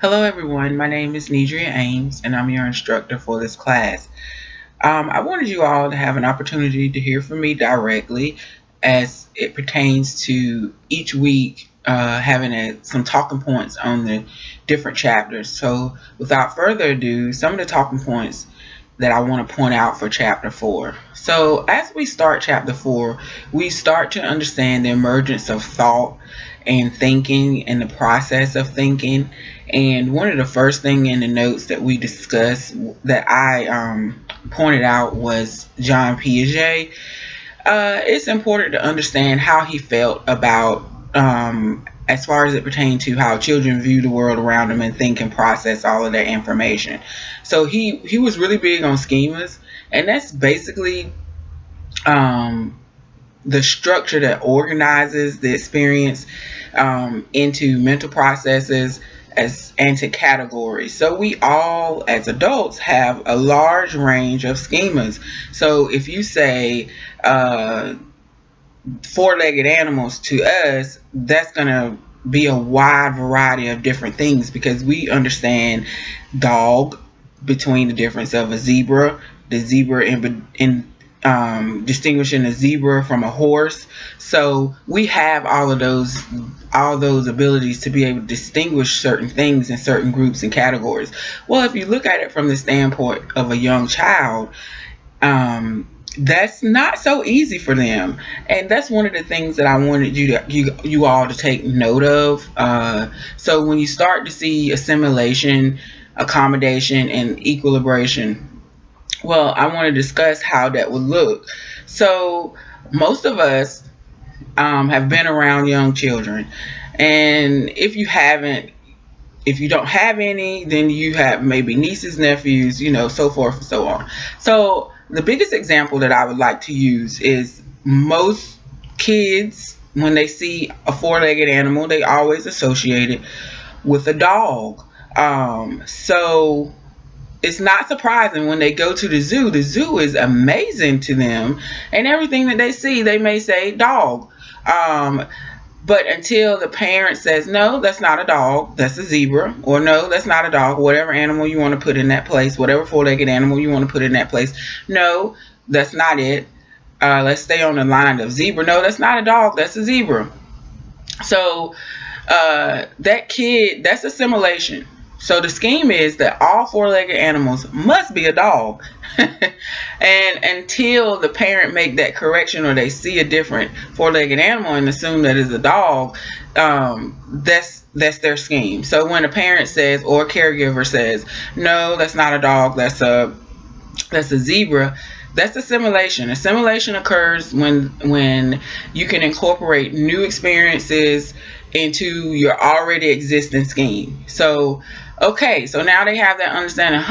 Hello everyone, my name is Nidria Ames and I'm your instructor for this class. I wanted you all to have an opportunity to hear from me directly as it pertains to each week having some talking points on the different chapters. So without further ado, some of the talking points that I want to point out for chapter 4. So as we start chapter 4, we start to understand the emergence of thought and thinking and the process of thinking. And one of the first thing in the notes that we discussed that I pointed out was John Piaget. It's important to understand how he felt about as far as it pertained to how children view the world around them and think and process all of their information. So he was really big on schemas, and that's basically the structure that organizes the experience into mental processes and to categories. So we all, as adults, have a large range of schemas. So if you say four-legged animals to us, that's going to be a wide variety of different things because we understand dog between the difference of a zebra, the zebra in distinguishing a zebra from a horse. So we have all those abilities to be able to distinguish certain things in certain groups and categories. Well, if you look at it from the standpoint of a young child, that's not so easy for them, and that's one of the things that I wanted you all to take note of. So when you start to see assimilation, accommodation, and equilibration, well, I want to discuss how that would look. So most of us have been around young children, and if you don't have any, then you have maybe nieces, nephews, so forth and so on. So the biggest example that I would like to use is most kids, when they see a four-legged animal, they always associate it with a dog. So it's not surprising when they go to the zoo is amazing to them, and everything that they see, they may say dog. But until the parent says, no, that's not a dog, that's a zebra, or no, that's not a dog, whatever animal you want to put in that place, whatever four-legged animal you want to put in that place, no, that's not it. Let's stay on the line of zebra. No, that's not a dog, that's a zebra. So that kid, that's assimilation. So the scheme is that all four-legged animals must be a dog. And until the parent make that correction or they see a different four-legged animal and assume that it's a dog, that's their scheme. So when a parent says or a caregiver says, no, that's not a dog, that's a zebra, that's assimilation. Assimilation occurs when you can incorporate new experiences into your already existing scheme. So okay, so now they have that understanding,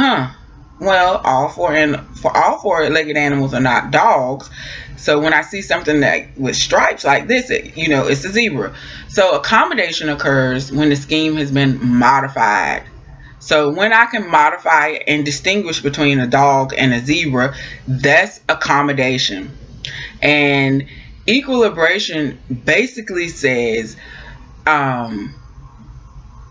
well, all four-legged animals are not dogs. So when I see something that with stripes like this, it's a zebra. So accommodation occurs when the scheme has been modified. So when I can modify and distinguish between a dog and a zebra, that's accommodation. And equilibration basically says,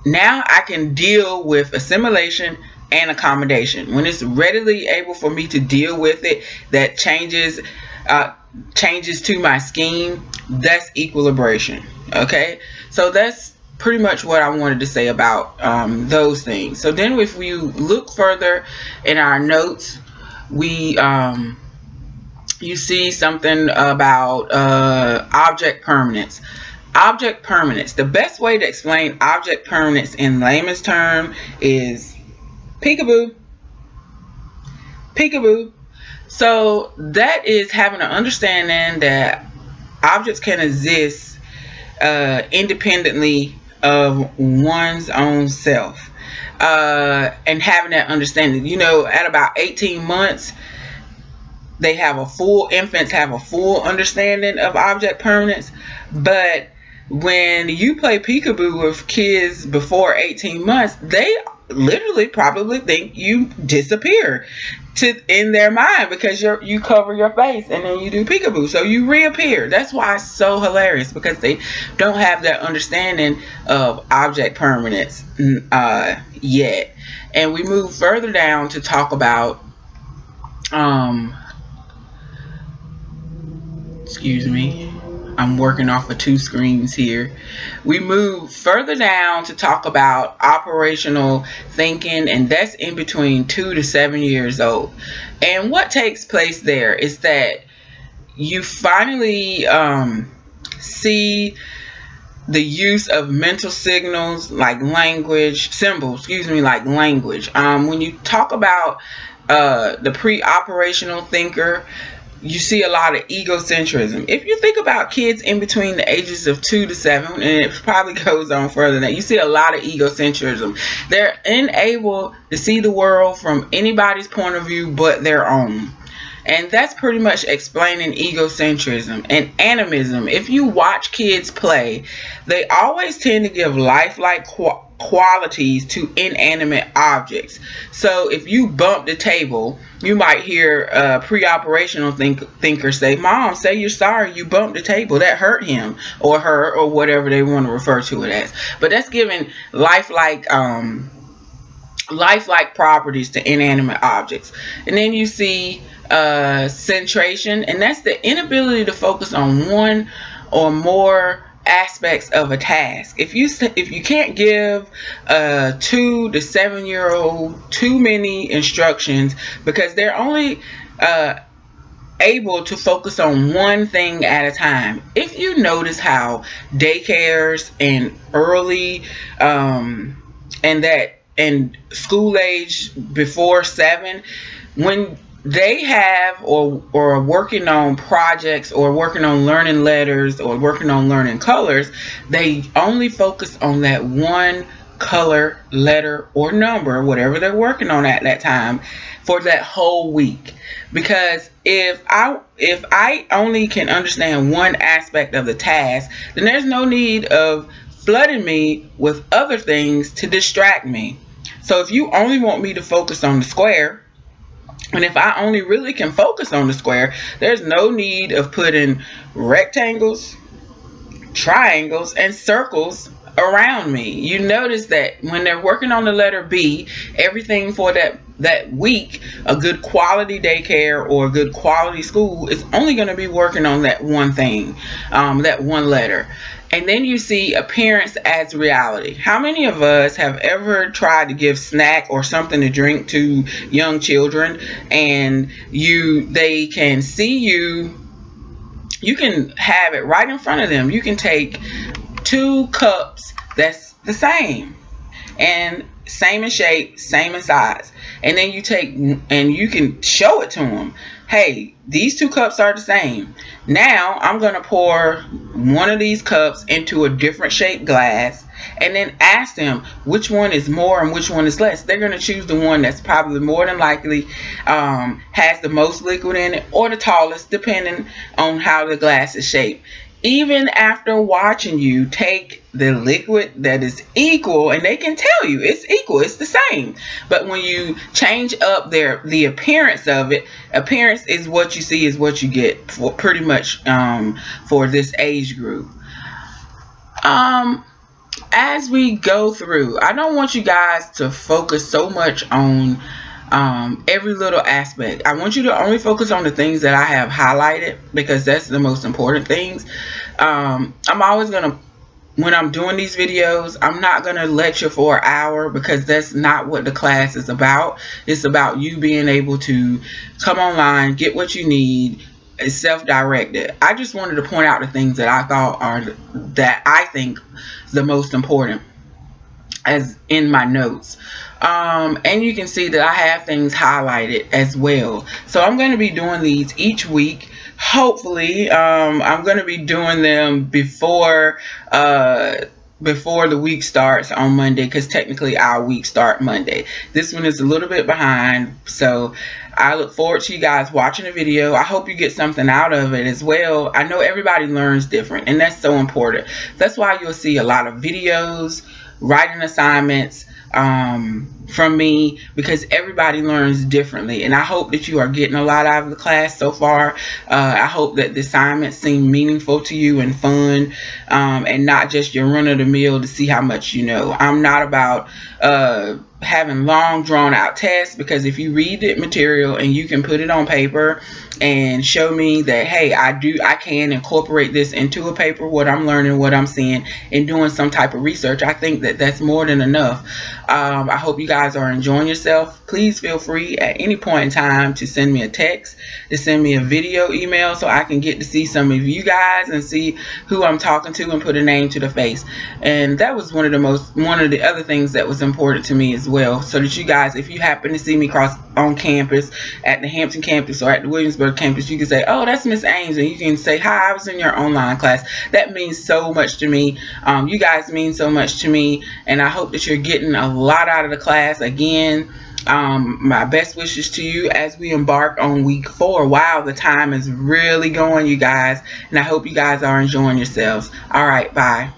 now I can deal with assimilation and accommodation. When it's readily able for me to deal with it, that changes to my scheme, that's equilibration. Okay, so that's pretty much what I wanted to say about those things. So then if we look further in our notes, you see something about object permanence. Object permanence. The best way to explain object permanence in layman's term is peekaboo. Peekaboo. So that is having an understanding that objects can exist independently of one's own self, and having that understanding. At about 18 months, infants have a full understanding of object permanence, but when you play peekaboo with kids before 18 months, they literally probably think you disappear in their mind, because you cover your face and then you do peekaboo, so you reappear. That's why it's so hilarious, because they don't have that understanding of object permanence yet. And we move further down to talk about excuse me, I'm working off of 2 screens here. We move further down to talk about operational thinking, and that's in between 2 to 7 years old. And what takes place there is that you finally see the use of mental signals like language, symbols, like language. When you talk about the pre-operational thinker, you see a lot of egocentrism. If you think about kids in between the ages of 2 to 7, and it probably goes on further than that, you see a lot of egocentrism. They're unable to see the world from anybody's point of view but their own. And that's pretty much explaining egocentrism. And animism, if you watch kids play, they always tend to give lifelike qualities to inanimate objects. So if you bump the table, you might hear a pre-operational thinker say, "Mom, say you're sorry, you bumped the table, that hurt him or her," or whatever they want to refer to it as. But that's giving lifelike properties to inanimate objects. And then you see centration, and that's the inability to focus on one or more aspects of a task. If you can't give a 2 to 7 year old too many instructions, because they're only able to focus on one thing at a time. If you notice how daycares and early and school age before 7, when they have or are working on projects or working on learning letters or working on learning colors, they only focus on that one color, letter, or number, whatever they're working on at that time, for that whole week. Because if I only can understand one aspect of the task, then there's no need of flooding me with other things to distract me. So if you only want me to focus on the square, and if I only really can focus on the square, there's no need of putting rectangles, triangles, and circles around me. You notice that when they're working on the letter B, everything for that week, a good quality daycare or a good quality school is only going to be working on that one thing, that one letter. And then you see appearance as reality. How many of us have ever tried to give snack or something to drink to young children, and they can see you can have it right in front of them. You can take 2 cups that's the same and same in shape, same in size, and then you take and you can show it to them. Hey, these 2 cups are the same. Now I'm going to pour one of these cups into a different shaped glass, and then ask them which one is more and which one is less. They're going to choose the one that's probably more than likely has the most liquid in it, or the tallest, depending on how the glass is shaped. Even after watching you take the liquid that is equal, and they can tell you it's equal, it's the same. But when you change up the appearance of it, appearance is what you see is what you get, for pretty much for this age group. As we go through, I don't want you guys to focus so much on every little aspect. I want you to only focus on the things that I have highlighted, because that's the most important things. I'm always going to, when I'm doing these videos, I'm not going to lecture for an hour, because that's not what the class is about. It's about you being able to come online, get what you need. It's self-directed. I just wanted to point out the things that I think the most important, as in my notes. And you can see that I have things highlighted as well. So I'm going to be doing these each week. Hopefully, I'm going to be doing them before the week starts on Monday, because technically our week start Monday. This one is a little bit behind, so I look forward to you guys watching the video. I hope you get something out of it as well. I know everybody learns different, and that's so important. That's why you'll see a lot of videos, writing assignments, from me, because everybody learns differently, and I hope that you are getting a lot out of the class so far. I hope that the assignments seem meaningful to you and fun, and not just your run-of-the-mill to see how much you know. I'm not about having long drawn out tests, because if you read the material and you can put it on paper and show me that, hey, I can incorporate this into a paper, what I'm learning, what I'm seeing, and doing some type of research, I think that that's more than enough. I hope you guys are enjoying yourself. Please feel free at any point in time to send me a text, to send me a video email, so I can get to see some of you guys and see who I'm talking to and put a name to the face. And that was one of the other things that was important to me as well, so that you guys, if you happen to see me cross on campus at the Hampton campus or at the Williamsburg campus, you can say, oh, that's Miss Ames, and you can say, hi, I was in your online class. That means so much to me. You guys mean so much to me, and I hope that you're getting a lot out of the class. Again, my best wishes to you as we embark on week 4. Wow, the time is really going, you guys, and I hope you guys are enjoying yourselves. All right, bye.